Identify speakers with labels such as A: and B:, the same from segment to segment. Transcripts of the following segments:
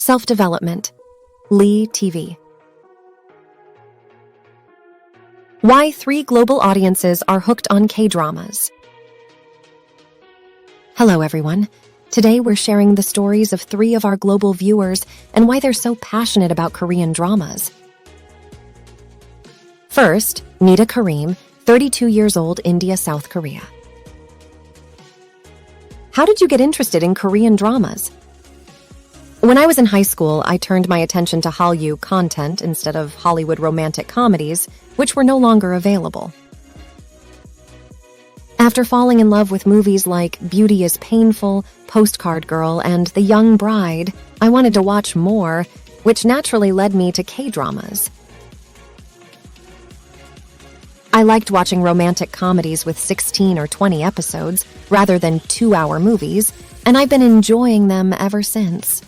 A: Self-development. Lee TV. Why 3 global audiences are hooked on K-dramas. Hello, everyone. Today we're sharing the stories of 3 of our global viewers and why they're so passionate about Korean dramas. First, Nita Kareem, 32 years old, India, South Korea. How did you get interested in Korean dramas? When I was in high school, I turned my attention to Hallyu content instead of Hollywood romantic comedies, which were no longer available. After falling in love with movies like Beauty is Painful, Postcard Girl, and The Young Bride, I wanted to watch more, which naturally led me to K-dramas. I liked watching romantic comedies with 16 or 20 episodes, rather than 2-hour movies, and I've been enjoying them ever since.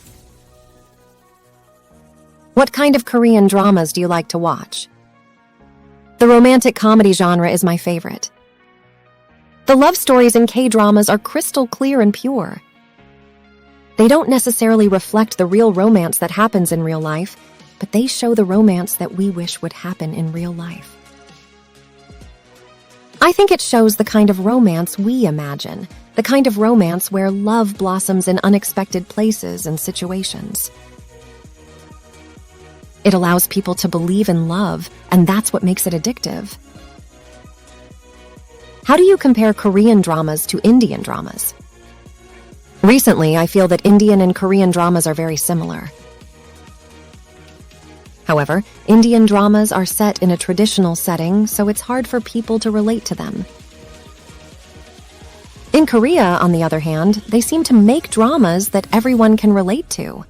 A: What kind of Korean dramas do you like to watch? The romantic comedy genre is my favorite. The love stories in K-dramas are crystal clear and pure. They don't necessarily reflect the real romance that happens in real life, but they show the romance that we wish would happen in real life. I think it shows the kind of romance we imagine, the kind of romance where love blossoms in unexpected places and situations. It allows people to believe in love, and that's what makes it addictive. How do you compare Korean dramas to Indian dramas? Recently, I feel that Indian and Korean dramas are very similar. However, Indian dramas are set in a traditional setting, so it's hard for people to relate to them. In Korea, on the other hand, they seem to make dramas that everyone can relate to.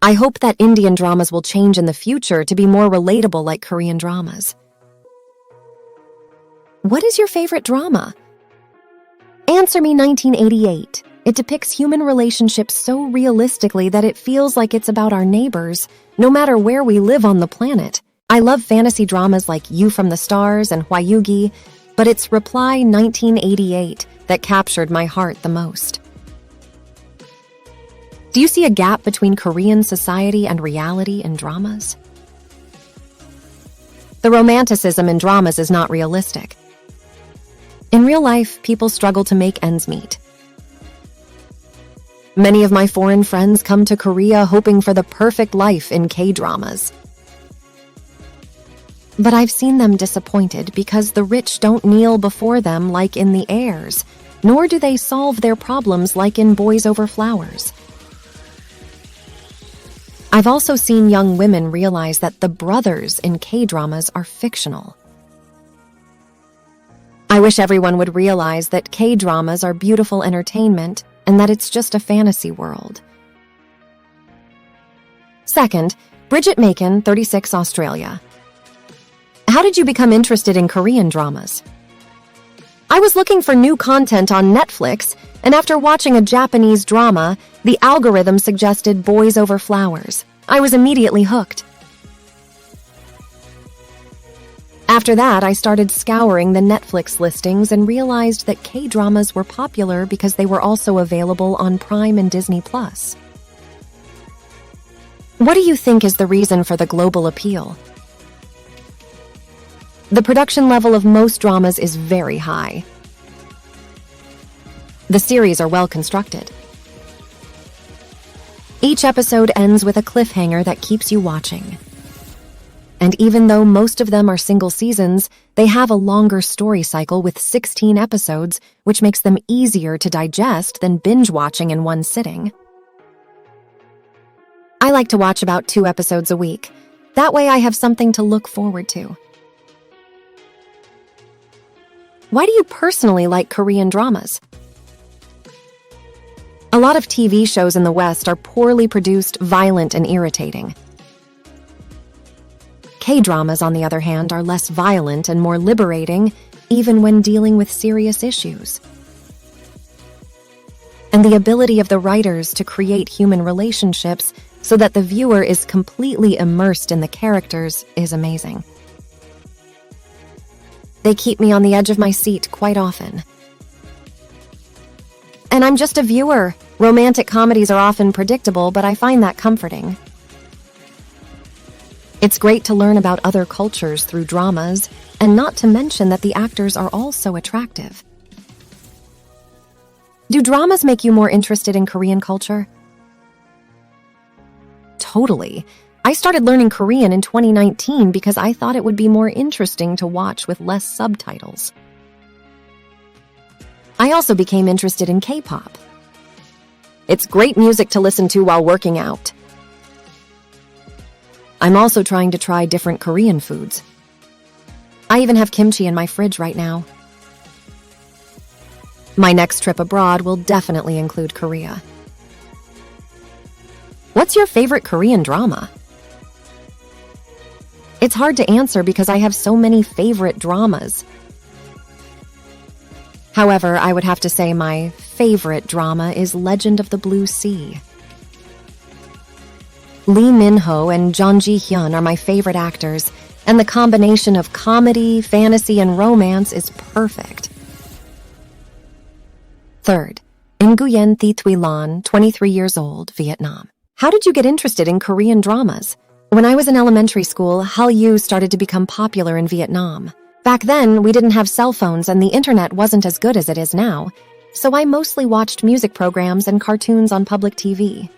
A: I hope that Indian dramas will change in the future to be more relatable like Korean dramas. What is your favorite drama? Answer me 1988. It depicts human relationships so realistically that it feels like it's about our neighbors, no matter where we live on the planet. I love fantasy dramas like You from the Stars and Hwayugi, but it's Reply 1988 that captured my heart the most. Do you see a gap between Korean society and reality in dramas? The romanticism in dramas is not realistic. In real life, people struggle to make ends meet. Many of my foreign friends come to Korea hoping for the perfect life in K-dramas. But I've seen them disappointed because the rich don't kneel before them like in The Heirs, nor do they solve their problems like in Boys Over Flowers. I've also seen young women realize that the brothers in K-dramas are fictional. I wish everyone would realize that K-dramas are beautiful entertainment and that it's just a fantasy world. Second, Bridget Macon, 36, Australia. How did you become interested in Korean dramas? I was looking for new content on Netflix, and after watching a Japanese drama, the algorithm suggested Boys Over Flowers. I was immediately hooked. After that, I started scouring the Netflix listings and realized that K-dramas were popular because they were also available on Prime and Disney+. What do you think is the reason for the global appeal? The production level of most dramas is very high. The series are well constructed. Each episode ends with a cliffhanger that keeps you watching. And even though most of them are single seasons, they have a longer story cycle with 16 episodes, which makes them easier to digest than binge-watching in one sitting. I like to watch about 2 episodes a week. That way I have something to look forward to. Why do you personally like Korean dramas? A lot of TV shows in the West are poorly produced, violent, and irritating. K-dramas, on the other hand, are less violent and more liberating, even when dealing with serious issues. And the ability of the writers to create human relationships so that the viewer is completely immersed in the characters is amazing. They keep me on the edge of my seat quite often. And I'm just a viewer. Romantic comedies are often predictable, but I find that comforting. It's great to learn about other cultures through dramas, and not to mention that the actors are all so attractive. Do dramas make you more interested in Korean culture? Totally. I started learning Korean in 2019 because I thought it would be more interesting to watch with less subtitles. I also became interested in K-pop. It's great music to listen to while working out. I'm also trying to try different Korean foods. I even have kimchi in my fridge right now. My next trip abroad will definitely include Korea. What's your favorite Korean drama? It's hard to answer because I have so many favorite dramas. However, I would have to say my favorite drama is Legend of the Blue Sea. Lee Min-ho and Jung Ji-hyun are my favorite actors, and the combination of comedy, fantasy, and romance is perfect. Third, Nguyen Thi Thuy Lan, 23 years old, Vietnam. How did you get interested in Korean dramas? When I was in elementary school, Hallyu started to become popular in Vietnam. Back then, we didn't have cell phones and the internet wasn't as good as it is now, so I mostly watched music programs and cartoons on public TV.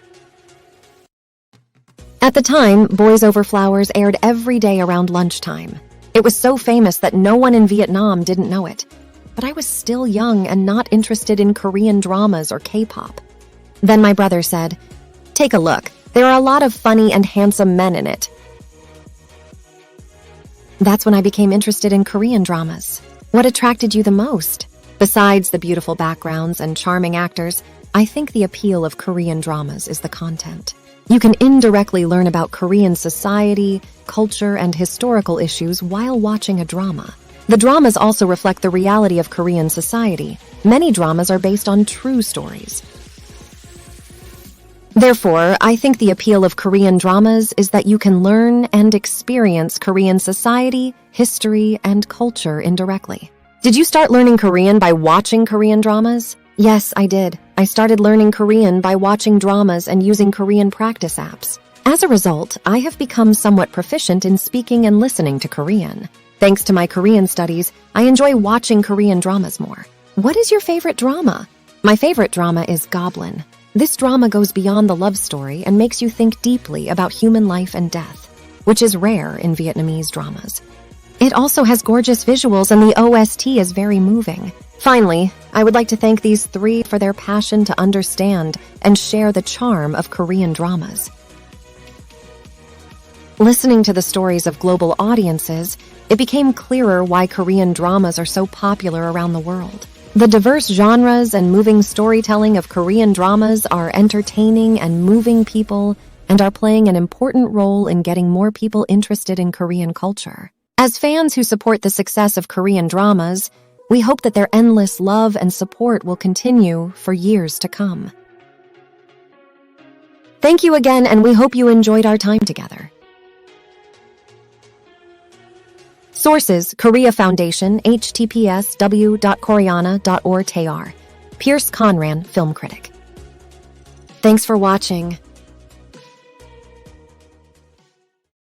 A: At the time, Boys Over Flowers aired every day around lunchtime. It was so famous that no one in Vietnam didn't know it. But I was still young and not interested in Korean dramas or K-pop. Then my brother said, "Take a look. There are a lot of funny and handsome men in it." That's when I became interested in Korean dramas. What attracted you the most? Besides the beautiful backgrounds and charming actors, I think the appeal of Korean dramas is the content. You can indirectly learn about Korean society, culture, and historical issues while watching a drama. The dramas also reflect the reality of Korean society. Many dramas are based on true stories. Therefore, I think the appeal of Korean dramas is that you can learn and experience Korean society, history, and culture indirectly. Did you start learning Korean by watching Korean dramas? Yes, I did. I started learning Korean by watching dramas and using Korean practice apps. As a result, I have become somewhat proficient in speaking and listening to Korean. Thanks to my Korean studies, I enjoy watching Korean dramas more. What is your favorite drama? My favorite drama is Goblin. This drama goes beyond the love story and makes you think deeply about human life and death, which is rare in Vietnamese dramas. It also has gorgeous visuals and the OST is very moving. Finally, I would like to thank these three for their passion to understand and share the charm of Korean dramas. Listening to the stories of global audiences, it became clearer why Korean dramas are so popular around the world. The diverse genres and moving storytelling of Korean dramas are entertaining and moving people and are playing an important role in getting more people interested in Korean culture. As fans who support the success of Korean dramas, we hope that their endless love and support will continue for years to come. Thank you again, and we hope you enjoyed our time together. Sources: Korea Foundation, https://w.koreana.org/tr. Pierce Conran, film critic. Thanks for watching.